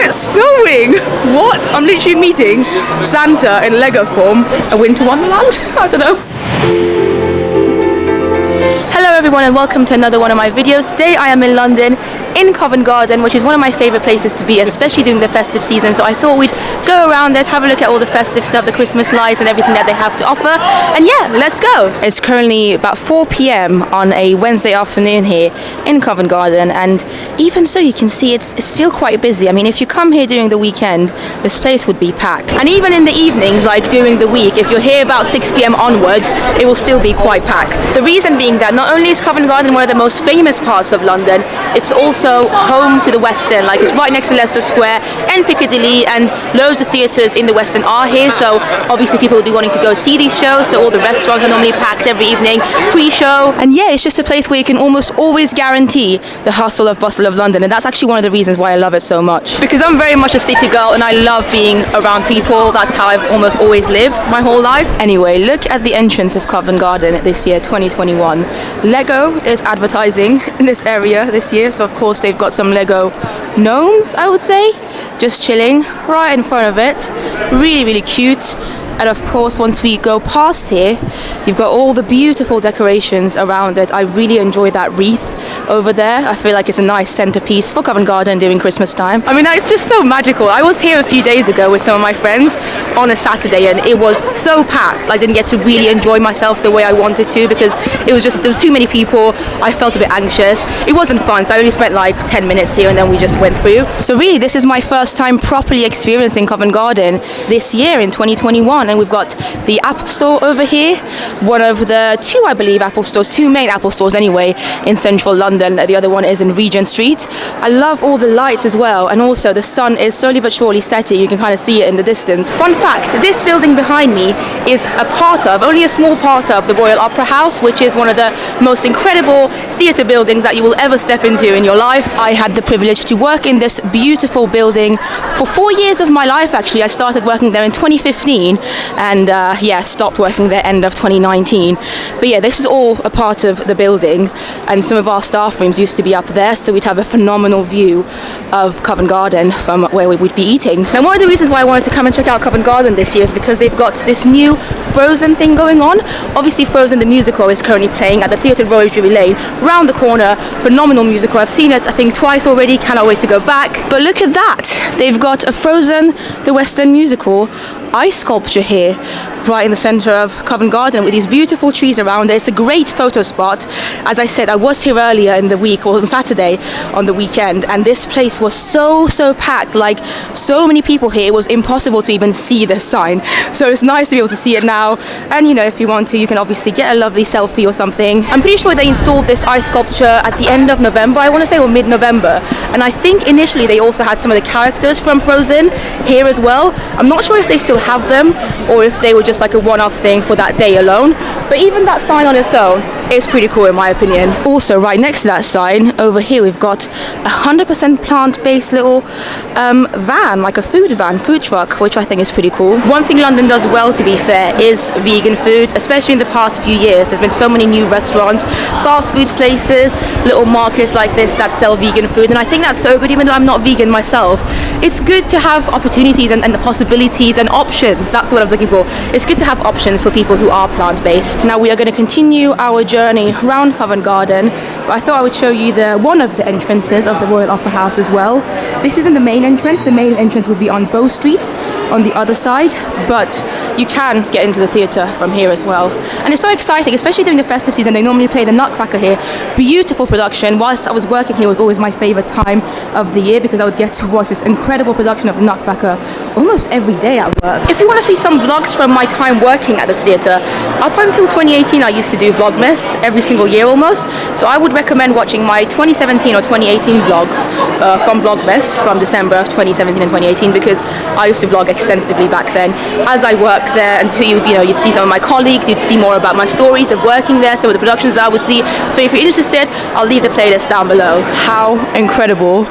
it's snowing! What? I'm literally meeting Santa in Lego form. A winter wonderland? I don't know. Hello everyone and welcome to another one of my videos. Today I am in London, in Covent Garden, which is one of my favourite places to be, especially during the festive season. So I thought we'd go around it, have a look at all the festive stuff, the Christmas lights and everything that they have to offer. And yeah, let's go! It's currently about 4 p.m. on a Wednesday afternoon here in Covent Garden, and even so you can see it's still quite busy. I mean, if you come here during the weekend, this place would be packed. And even in the evenings, like during the week, if you're here about 6 p.m. onwards, it will still be quite packed. The reason being that not only is Covent Garden one of the most famous parts of London, it's also home to the West End. Like, it's right next to Leicester Square and Piccadilly, and loads of theatres in the West End are here, so obviously people will be wanting to go see these shows, so all the restaurants are normally packed every evening pre-show. And yeah, it's just a place where you can almost always guarantee the hustle of bustle of London, and that's actually one of the reasons why I love it so much. Because I'm very much a city girl and I love being around people. That's how I've almost always lived my whole life. Anyway, look at the entrance of Covent Garden this year, 2021. Lego is advertising in this area this year, so of course they've got some Lego gnomes, I would say, just chilling right in front of it. Really, really cute. And of course, once we go past here, you've got all the beautiful decorations around it. I really enjoy that wreath over there. I feel like it's a nice centerpiece for Covent Garden during Christmas time. I mean, it's just so magical. I was here a few days ago with some of my friends on a Saturday, and it was so packed. I didn't get to really enjoy myself the way I wanted to because there was too many people. I felt a bit anxious. It wasn't fun, so I only spent like 10 minutes here and then we just went through. So really, this is my first time properly experiencing Covent Garden this year in 2021. And we've got the Apple Store over here, one of the two, I believe, Apple stores, two main Apple stores anyway, in central London. The other one is in Regent Street. I love all the lights as well, and also the sun is slowly but surely setting. You can kind of see it in the distance. Fun fact, this building behind me is only a small part of the Royal Opera House, which is one of the most incredible theatre buildings that you will ever step into in your life. I had the privilege to work in this beautiful building for 4 years of my life, actually. I started working there in 2015 and stopped working there end of 2019. But yeah, this is all a part of the building, and some of our staff rooms used to be up there, so we'd have a phenomenal view of Covent Garden from where we would be eating. Now, one of the reasons why I wanted to come and check out Covent Garden this year is because they've got this new Frozen thing going on. Obviously, Frozen the musical is currently playing at the Theatre Royal Drury Lane, round the corner. Phenomenal musical. I've seen it, I think, twice already. Cannot wait to go back. But look at that. They've got a Frozen the West End musical ice sculpture here, right in the centre of Covent Garden with these beautiful trees around it. It's a great photo spot. As I said, I was here earlier in the week, or on Saturday on the weekend, and this place was so packed, like so many people here, it was impossible to even see this sign. So it's nice to be able to see it now, and you know, if you want to, you can obviously get a lovely selfie or something. I'm pretty sure they installed this ice sculpture at the end of November, I want to say, or mid-November, and I think initially they also had some of the characters from Frozen here as well. I'm not sure if they still have them or if they were just like a one-off thing for that day alone, but even that sign on its own is pretty cool in my opinion. Also, right next to that sign over here, we've got 100% plant-based little van, like a food truck, which I think is pretty cool. One thing London does well, to be fair, is vegan food, especially in the past few years. There's been so many new restaurants, fast food places, little markets like this that sell vegan food, and I think that's so good. Even though I'm not vegan myself, it's good to have opportunities and the possibilities and options. That's what I was looking for. It's good to have options for people who are plant-based. Now we are going to continue our journey around Covent Garden, but I thought I would show you one of the entrances of the Royal Opera House as well. This isn't the main entrance. The main entrance would be on Bow Street on the other side, but you can get into the theatre from here as well. And it's so exciting, especially during the festive season. They normally play the Nutcracker here. Beautiful production. Whilst I was working here, it was always my favourite time of the year because I would get to watch this incredible production of the Nutcracker almost every day at work. If you want to see some vlogs from my time working at the theatre, up until 2018 I used to do Vlogmas every single year almost, so I would recommend watching my 2017 or 2018 vlogs from Vlogmas from December of 2017 and 2018, because I used to vlog extensively back then as I worked there, and so you'd see some of my colleagues, you'd see more about my stories of working there, some of the productions I would see. So if you're interested, I'll leave the playlist down below. How incredible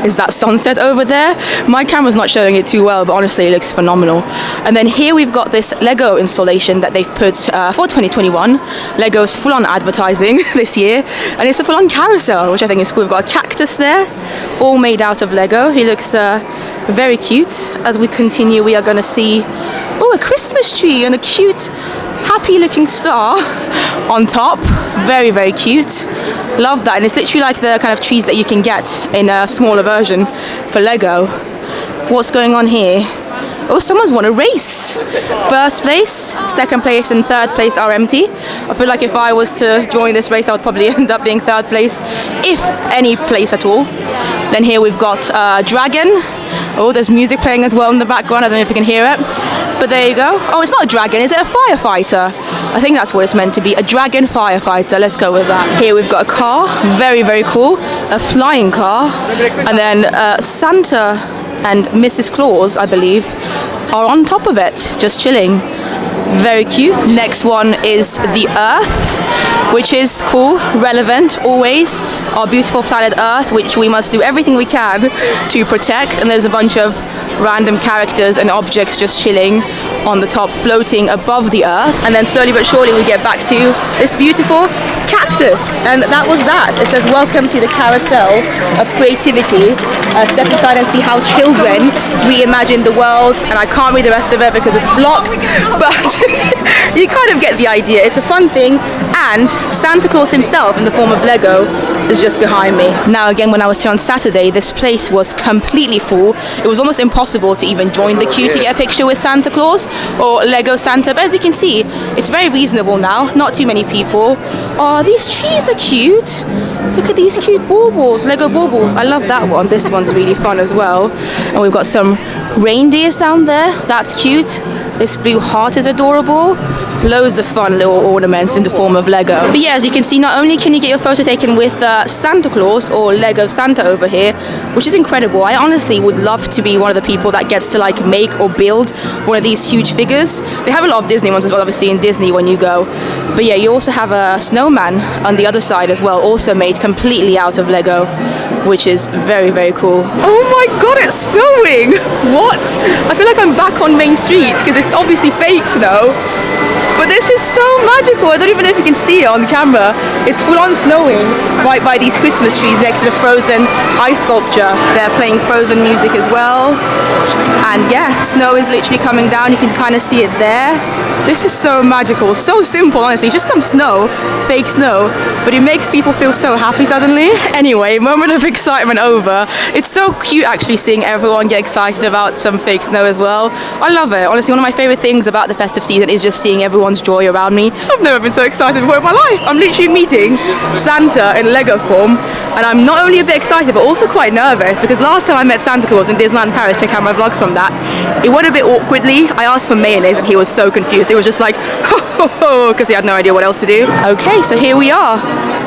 is that sunset over there? My camera's not showing it too well, but honestly it looks phenomenal. And then here we've got this Lego installation that they've put for 2021. Lego's full-on advertising this year, and it's a full-on carousel, which I think is cool. We've got a cactus there, all made out of Lego. He looks Very cute. As we continue, we are going to see, oh, a Christmas tree and a cute, happy looking star on top. Very, very cute. Love that. And it's literally like the kind of trees that you can get in a smaller version for Lego. What's going on here? Oh, someone's won a race. First place, second place and third place are empty. I feel like if I was to join this race, I would probably end up being third place, if any place at all. Then here we've got Dragon. Oh, there's music playing as well in the background. I don't know if you can hear it. But there you go. Oh, it's not a dragon. Is it a firefighter? I think that's what it's meant to be. A dragon firefighter. Let's go with that. Here we've got a car. Very, very cool. A flying car. And then Santa and Mrs. Claus, I believe, are on top of it, just chilling. Very cute. Next one is the Earth, which is cool, relevant, always. Our beautiful planet Earth, which we must do everything we can to protect. And there's a bunch of random characters and objects just chilling on the top, floating above the Earth. And then slowly but surely we get back to this beautiful cactus. And that was that. It says, welcome to the carousel of creativity. Step inside and see how children reimagine the world. And I can't read the rest of it because it's blocked, but you kind of get the idea. It's a fun thing. And Santa Claus himself in the form of Lego is just behind me. Now again, when I was here on Saturday, this place was completely full. It was almost impossible to even join the queue to get a picture with Santa Claus or Lego Santa, but as you can see, it's very reasonable now. Not too many people. Oh, these trees are cute. Look at these cute baubles, Lego baubles. I love that one. This one's really fun as well. And we've got some reindeers down there. That's cute. This blue heart is adorable. Loads of fun little ornaments in the form of Lego. But yeah, as you can see, not only can you get your photo taken with Santa Claus or Lego Santa over here, which is incredible. I honestly would love to be one of the people that gets to like make or build one of these huge figures. They have a lot of Disney ones as well, obviously in Disney when you go. But yeah, you also have a snowman on the other side as well, also made completely out of Lego, which is very, very cool. Oh my god, it's snowing! What? I feel like I'm back on Main Street because it's obviously fake snow. But this is so magical. I don't even know if you can see it on camera. It's full on snowing right by these Christmas trees next to the Frozen ice sculpture. They're playing Frozen music as well. And yeah, snow is literally coming down. You can kind of see it there. This is so magical. So simple, honestly. Just some snow, fake snow, but it makes people feel so happy suddenly. Anyway, moment of excitement over. It's so cute actually seeing everyone get excited about some fake snow as well. I love it. Honestly, one of my favorite things about the festive season is just seeing everyone's joy around me. I've never been so excited before in my life. I'm literally meeting Santa in Lego form, and I'm not only a bit excited but also quite nervous because last time I met Santa Claus in Disneyland Paris, check out my vlogs from that, it went a bit awkwardly. I asked for mayonnaise and he was so confused. It was just like, because he had no idea what else to do. Okay, so here we are.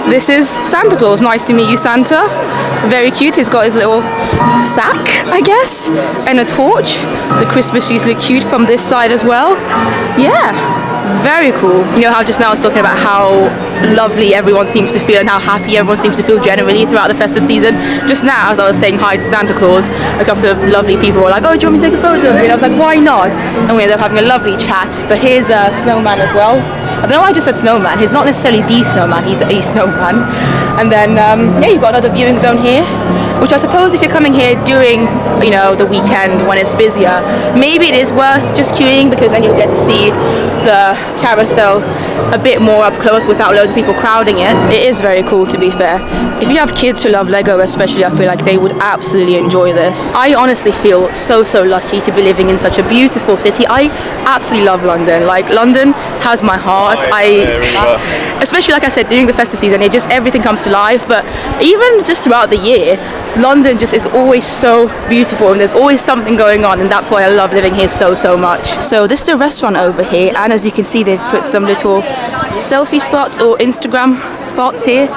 This is Santa Claus. Nice to meet you, Santa. Very cute. He's got his little sack, I guess, and a torch. The Christmas trees look cute from this side as well. Yeah, very cool. You know how just now I was talking about how lovely everyone seems to feel and how happy everyone seems to feel generally throughout the festive season. Just now, as I was saying hi to Santa Claus, a couple of lovely people were like, oh, do you want me to take a photo of you? And I was like, why not? And we ended up having a lovely chat. But here's a snowman as well. I don't know why I just said snowman. He's not necessarily the snowman, he's a snowman. And then, yeah, you've got another viewing zone here, which I suppose if you're coming here during, you know, the weekend when it's busier, maybe it is worth just queuing because then you'll get to see the carousel a bit more up close without loads of people crowding it. It is very cool, to be fair. If you have kids who love Lego especially, I feel like they would absolutely enjoy this. I honestly feel so lucky to be living in such a beautiful city. I absolutely love London. Like, London has my heart. Especially like I said, during the festive season, everything comes to life. But even just throughout the year, London just is always so beautiful and there's always something going on, and that's why I love living here so much. So this is a restaurant over here, and as you can see, they've put some little selfie spots or Instagram spots here.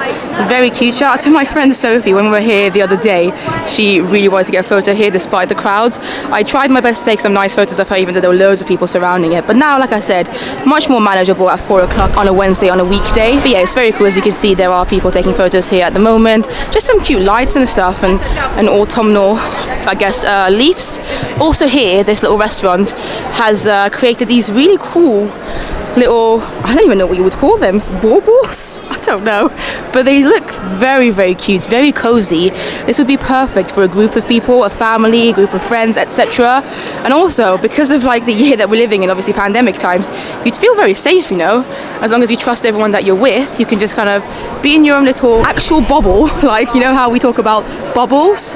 Very cute. Shout out to my friend Sophie. When we were here the other day, she really wanted to get a photo here despite the crowds. I tried my best to take some nice photos of her even though there were loads of people surrounding it, but now, like I said, much more manageable at 4 o'clock on a Wednesday on a weekday. But yeah, it's very cool. As you can see, there are people taking photos here at the moment. Just some cute lights and stuff and autumnal, I guess, leaves. Also here, this little restaurant has created these really cool little, I don't even know what you would call them, baubles? I don't know, but they look very, very cute, very cozy. This would be perfect for a group of people, a family, a group of friends, etc. And also, because of like the year that we're living in, obviously pandemic times, you'd feel very safe, you know, as long as you trust everyone that you're with. You can just kind of be in your own little actual bubble, like, you know how we talk about bubbles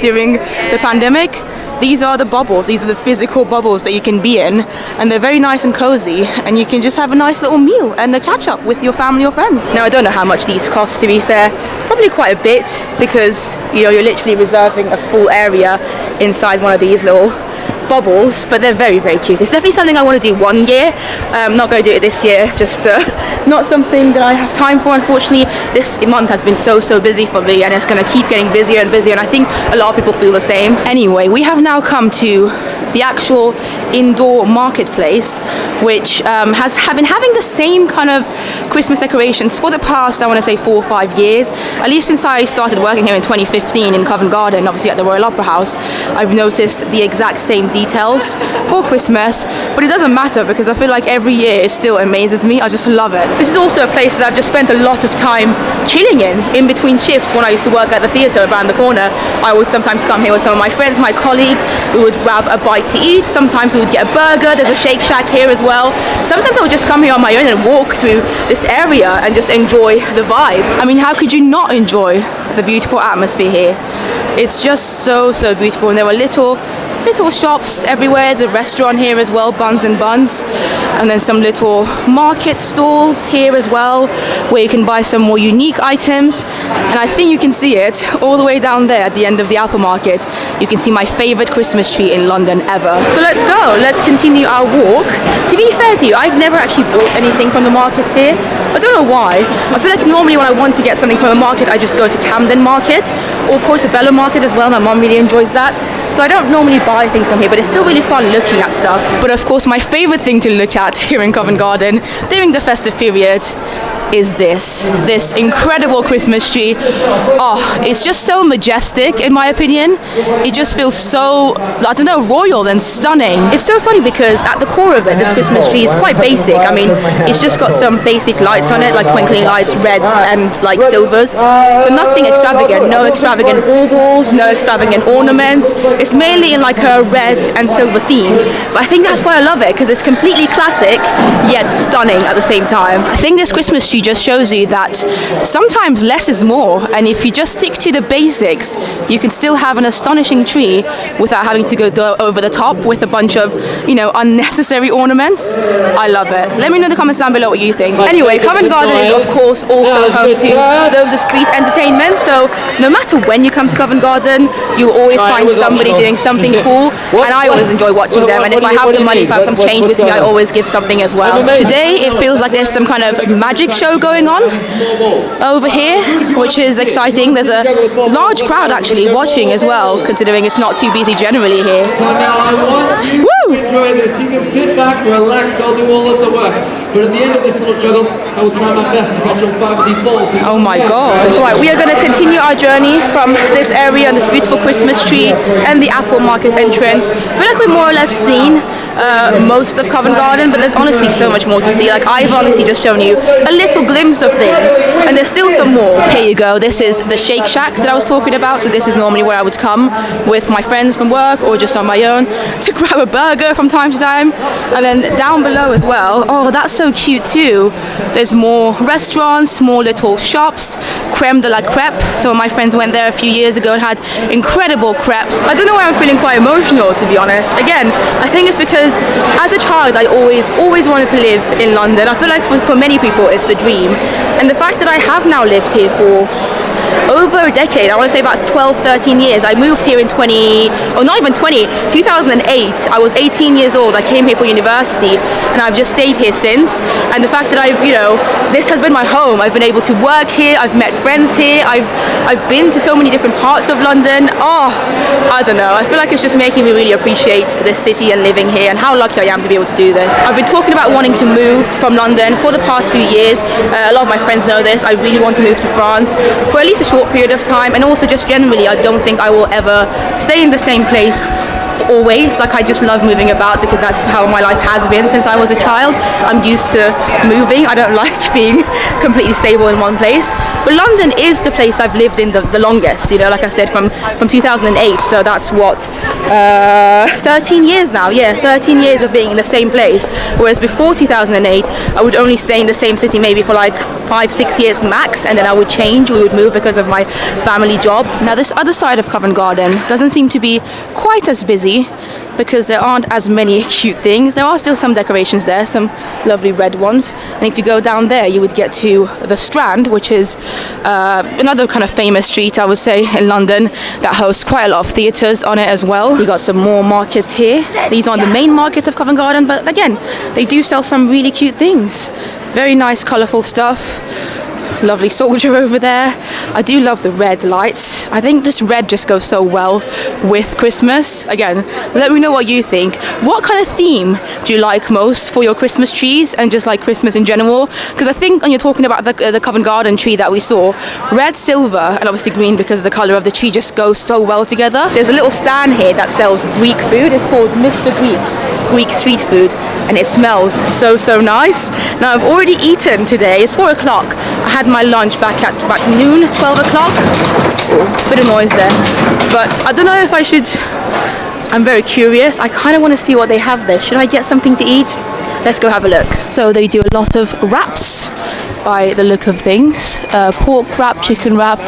during the pandemic. These are the bubbles, these are the physical bubbles that you can be in, and they're very nice and cozy, and you can just have a nice little meal and a catch up with your family or friends. Now, I don't know how much these cost, to be fair, probably quite a bit, because, you know, you're literally reserving a full area inside one of these little bubbles, but they're very, very cute. It's definitely something I want to do one year. I'm not going to do it this year, just not something that I have time for, unfortunately. This month has been so busy for me, and it's going to keep getting busier and busier, and I think a lot of people feel the same. Anyway, we have now come to the actual indoor marketplace, which has been having the same kind of Christmas decorations for the past, I want to say, 4 or 5 years. At least since I started working here in 2015 in Covent Garden, obviously at the Royal Opera House, I've noticed the exact same details for Christmas, but it doesn't matter because I feel like every year it still amazes me. I just love it. This is also a place that I've just spent a lot of time chilling in between shifts. When I used to work at the theatre around the corner, I would sometimes come here with some of my friends, my colleagues. We would grab a bite to eat. Sometimes we would get a burger. There's a Shake Shack here as well. Sometimes I would just come here on my own and walk through this area and just enjoy the vibes. I mean, how could you not enjoy the beautiful atmosphere here? It's just so beautiful, and there are little shops everywhere. There's a restaurant here as well, Buns and Buns, and then some little market stalls here as well, where you can buy some more unique items. And I think you can see it all the way down there at the end of the Apple Market. You can see my favorite Christmas tree in London ever. So let's go, let's continue our walk. To be fair to you, I've never actually bought anything from the markets here. I don't know why. I feel like normally when I want to get something from a market, I just go to Camden Market or Portobello Market as well. My mum really enjoys that. So I don't normally buy things from here, but it's still really fun looking at stuff. But of course, my favorite thing to look at here in Covent Garden during the festive period is this incredible Christmas tree. Oh, it's just so majestic in my opinion. It just feels so, I don't know, royal and stunning. It's so funny because at the core of it, this Christmas tree is quite basic. I mean, it's just got some basic lights on it, like twinkling lights, reds and like silvers. So nothing extravagant, no extravagant baubles, no extravagant ornaments. It's mainly in like a red and silver theme. But I think that's why I love it, because it's completely classic yet stunning at the same time. I think this Christmas tree just shows you that sometimes less is more, and if you just stick to the basics, you can still have an astonishing tree without having to go over the top with a bunch of, you know, unnecessary ornaments. I love it. Let me know in the comments down below what you think. Anyway, Covent Garden is of course also home to loads of street entertainment, so no matter when you come to Covent Garden, you'll always find somebody doing something cool, and I always enjoy watching them. And if I have the money, if I have some change with me, I always give something as well. Today it feels like there's some kind of magic show going on over here, which is exciting. There's a large crowd actually watching as well, considering it's not too busy generally here. Woo! Enjoy this. You can sit back, relax, I'll do all of the work. But at the end of this little juggle, I will try my best to catch all 5 of these balls. Oh my god. Right, we are going to continue our journey from this area and this beautiful Christmas tree and the Apple Market entrance. I feel like we've more or less seen most of Covent Garden, but there's honestly so much more to see. Like, I've honestly just shown you a little glimpse of things, and there's still some more. Here you go. This is the Shake Shack that I was talking about. So this is normally where I would come with my friends from work or just on my own to grab a burger from time to time. And then down below as well, oh, that's so cute too. There's more restaurants, more little shops. Creme de la Crepe. Some of my friends went there a few years ago and had incredible crepes. I don't know why I'm feeling quite emotional, to be honest. Again, I think it's because as a child I always wanted to live in London. I feel like for many people it's the dream, and the fact that I have now lived here for over a decade, I want to say about 12-13 years. I moved here in 2008. I was 18 years old. I came here for university, and I've just stayed here since. And the fact that I've, you know, this has been my home. I've been able to work here. I've met friends here. I've been to so many different parts of London. Oh, I don't know. I feel like it's just making me really appreciate this city and living here, and how lucky I am to be able to do this. I've been talking about wanting to move from London for the past few years. A lot of my friends know this. I really want to move to France for at least a short period of time, and also just generally I don't think I will ever stay in the same place always. Like, I just love moving about because that's how my life has been since I was a child. I'm used to moving. I don't like being completely stable in one place. But London is the place I've lived in the longest, you know, like I said, from 2008. So that's what, 13 years now. Yeah, 13 years of being in the same place. Whereas before 2008, I would only stay in the same city maybe for like 5-6 years max, and then I would change. We would move because of my family jobs. Now, this other side of Covent Garden doesn't seem to be quite as busy because there aren't as many cute things. There are still some decorations there, some lovely red ones. And if you go down there, you would get to the Strand, which is another kind of famous street, I would say, in London that hosts quite a lot of theatres on it as well. You got some more markets here. These aren't the main markets of Covent Garden, but again, they do sell some really cute things. Very nice, colourful stuff. Lovely soldier over there. I do love the red lights. I think this red just goes so well with Christmas. Again, let me know what you think. What kind of theme do you like most for your Christmas trees and just like Christmas in general? Because I think when you're talking about the Covent Garden tree that we saw, red, silver, and obviously green because the colour of the tree just goes so well together. There's a little stand here that sells Greek food. It's called Mr. Greek street food, and it smells so nice. Now, I've already eaten today. It's 4 o'clock. I had my lunch back at about noon, 12 o'clock. Bit of noise there, but I don't know if I should. I'm very curious. I kind of want to see what they have there. Should I get something to eat? Let's go have a look. So they do a lot of wraps by the look of things. Pork wrap, chicken wrap,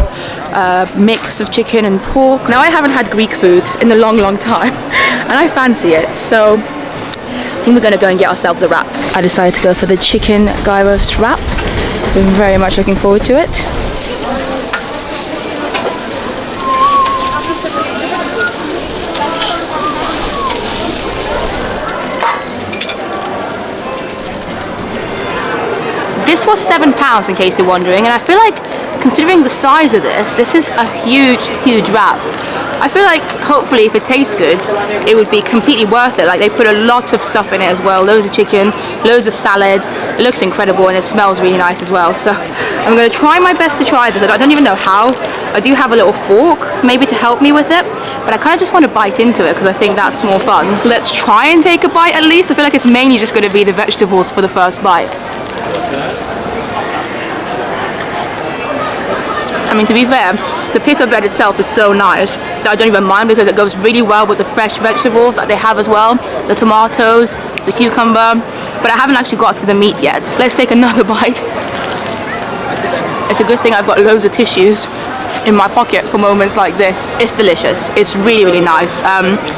mix of chicken and pork. Now, I haven't had Greek food in a long time and I fancy it, so I think we're going to go and get ourselves a wrap. I decided to go for the chicken gyros wrap. I'm very much looking forward to it. This was £7 in case you're wondering, and I feel like considering the size of this is a huge wrap. I feel like hopefully if it tastes good, it would be completely worth it. Like, they put a lot of stuff in it as well. Loads of chicken, loads of salad. It looks incredible and it smells really nice as well. So I'm going to try my best to try this. I don't even know how. I do have a little fork maybe to help me with it, but I kind of just want to bite into it because I think that's more fun. Let's try and take a bite at least. I feel like it's mainly just going to be the vegetables for the first bite. I mean, to be fair, the pita bread itself is so nice that I don't even mind because it goes really well with the fresh vegetables that they have as well. The tomatoes, the cucumber, but I haven't actually got to the meat yet. Let's take another bite. It's a good thing I've got loads of tissues in my pocket for moments like this. It's delicious. It's really nice.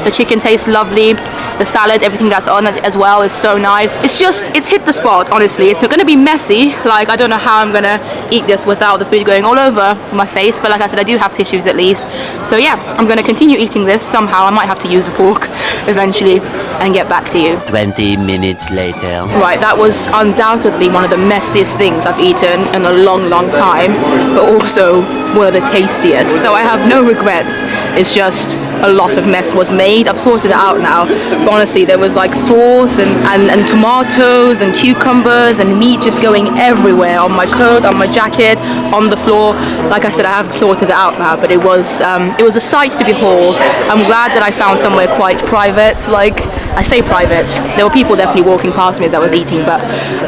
The chicken tastes lovely. The salad, everything that's on it as well is so nice. It's hit the spot, honestly. It's going to be messy. Like, I don't know how I'm going to eat this without the food going all over my face, but like I said, I do have tissues at least. So yeah, I'm going to continue eating this somehow. I might have to use a fork eventually and get back to you. 20 minutes later. Right, that was undoubtedly one of the messiest things I've eaten in a long time, but also one of the tastiest. So I have no regrets. It's just a lot of mess was made. I've sorted it out now. But honestly, there was like sauce and tomatoes and cucumbers and meat just going everywhere on my coat, on my jacket, on the floor. Like I said, I have sorted it out now, but it was a sight to behold. I'm glad that I found somewhere quite private. Like, I say private. There were people definitely walking past me as I was eating, but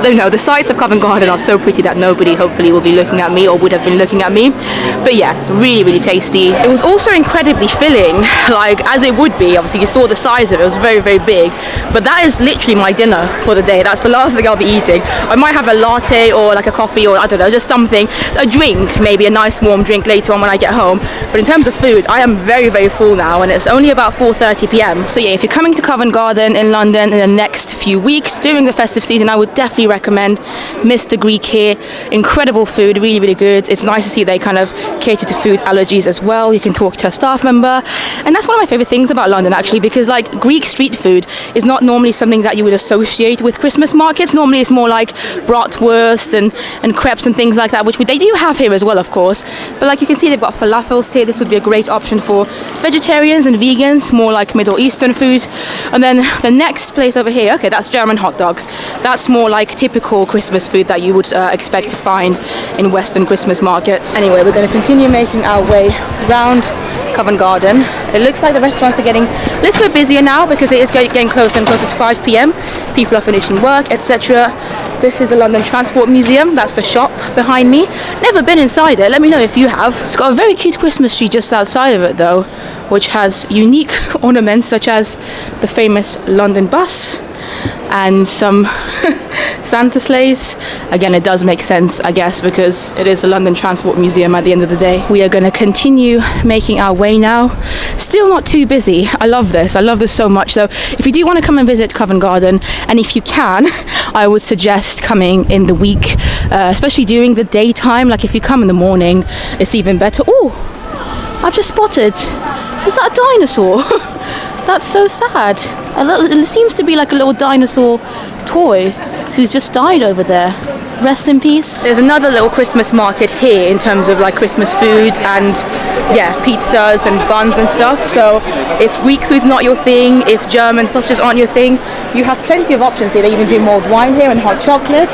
you know, the sights of Covent Garden are so pretty that nobody hopefully will be looking at me or would have been looking at me. But yeah, really tasty. It was also incredibly filling, like as it would be. Obviously, you saw the size of it. It was very big. But that is literally my dinner for the day. That's the last thing I'll be eating. I might have a latte or like a coffee or I don't know, just something, a drink, maybe a nice warm drink later on when I get home. But in terms of food, I am very full now, and it's only about 4:30 p.m. So yeah, if you're coming to Covent Garden in London in the next few weeks during the festive season, I would definitely recommend Mr. Greek here. Incredible food, really good. It's nice to see they kind of cater to food allergies as well. You can talk to a staff member, and that's one of my favorite things about London actually, because like Greek street food is not normally something that you would associate with Christmas markets. Normally it's more like bratwurst and crepes and things like that, which they do have here as well, of course. But like you can see, they've got falafels here. This would be a great option for vegetarians and vegans, more like Middle Eastern food. And then the next place over here, okay, that's German hot dogs. That's more like typical Christmas food that you would expect to find in Western Christmas markets. Anyway, we're going to continue making our way round Covent Garden. It looks like the restaurants are getting a little bit busier now because it is getting closer and closer to 5 p.m. People are finishing work, etc. This is the London Transport Museum. That's the shop behind me. Never been inside it. Let me know if you have. It's got a very cute Christmas tree just outside of it though, which has unique ornaments such as the famous London bus and some Santa sleighs. Again, it does make sense, I guess, because it is a London Transport Museum at the end of the day. We are going to continue making our way now. Still not too busy. I love this. I love this so much. So if you do want to come and visit Covent Garden, and if you can, I would suggest coming in the week, especially during the daytime. Like if you come in the morning, it's even better. Oh, I've just spotted. Is that a dinosaur? That's so sad. It seems to be like a little dinosaur toy who's just died over there. Rest in peace. There's another little Christmas market here in terms of like Christmas food and yeah, pizzas and buns and stuff. So if Greek food's not your thing, if German sausages aren't your thing, you have plenty of options here. They even do mulled wine here and hot chocolate.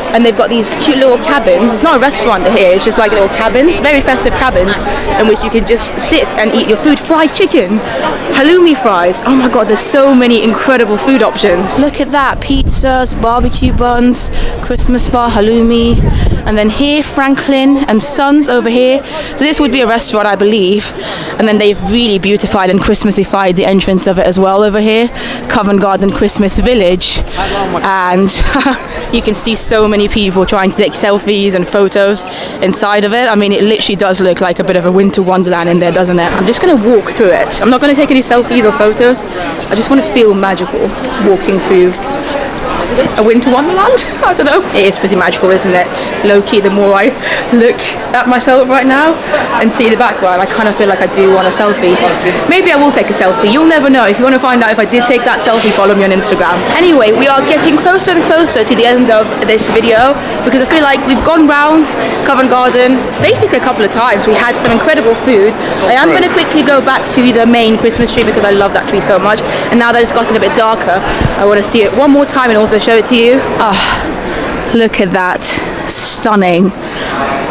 And they've got these cute little cabins. It's not a restaurant here, it's just like little cabins, very festive cabins, in which you can just sit and eat your food. Fried chicken, halloumi fries. Oh my god, there's so many incredible food options. Look at that, pizzas, barbecue buns, Christmas bar, halloumi. And then here, Franklin and Sons over here. So this would be a restaurant, I believe. And then they've really beautified and Christmasified the entrance of it as well over here. Covent Garden Christmas Village. And you can see so many people trying to take selfies and photos inside of it. I mean, it literally does look like a bit of a winter wonderland in there, doesn't it? I'm just going to walk through it. I'm not going to take any selfies or photos. I just want to feel magical walking through a winter wonderland. I don't know. It is pretty magical, isn't it? Low-key, the more I look at myself right now and see the background, I kind of feel like I do want a selfie. Maybe I will take a selfie. You'll never know. If you want to find out if I did take that selfie, follow me on Instagram. Anyway, we are getting closer and closer to the end of this video because I feel like we've gone round Covent Garden basically a couple of times. We had some incredible food. I am going to quickly go back to the main Christmas tree because I love that tree so much. And now that it's gotten a bit darker, I want to see it one more time and also show it to you. Look at that. Stunning.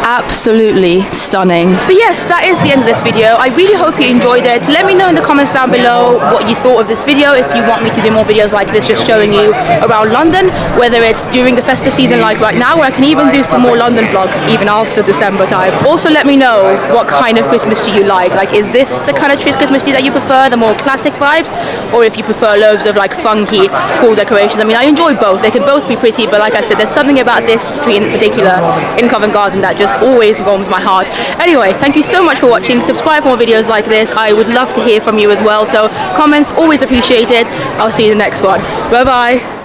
Absolutely stunning. But yes, that is the end of this video. I really hope you enjoyed it. Let me know in the comments down below what you thought of this video, if you want me to do more videos like this just showing you around London, whether it's during the festive season like right now, where I can even do some more London vlogs even after December time. Also let me know what kind of Christmas tree you like. Like, is this the kind of Christmas tree that you prefer, the more classic vibes, or if you prefer loads of like funky, cool decorations? I mean, I enjoy both. They can both be pretty, but like I said, there's something about this tree in particular in Covent Garden that just always warms my heart. Anyway, thank you so much for watching. Subscribe for more videos like this. I would love to hear from you as well, so comments always appreciated. I'll see you in the next one. Bye bye.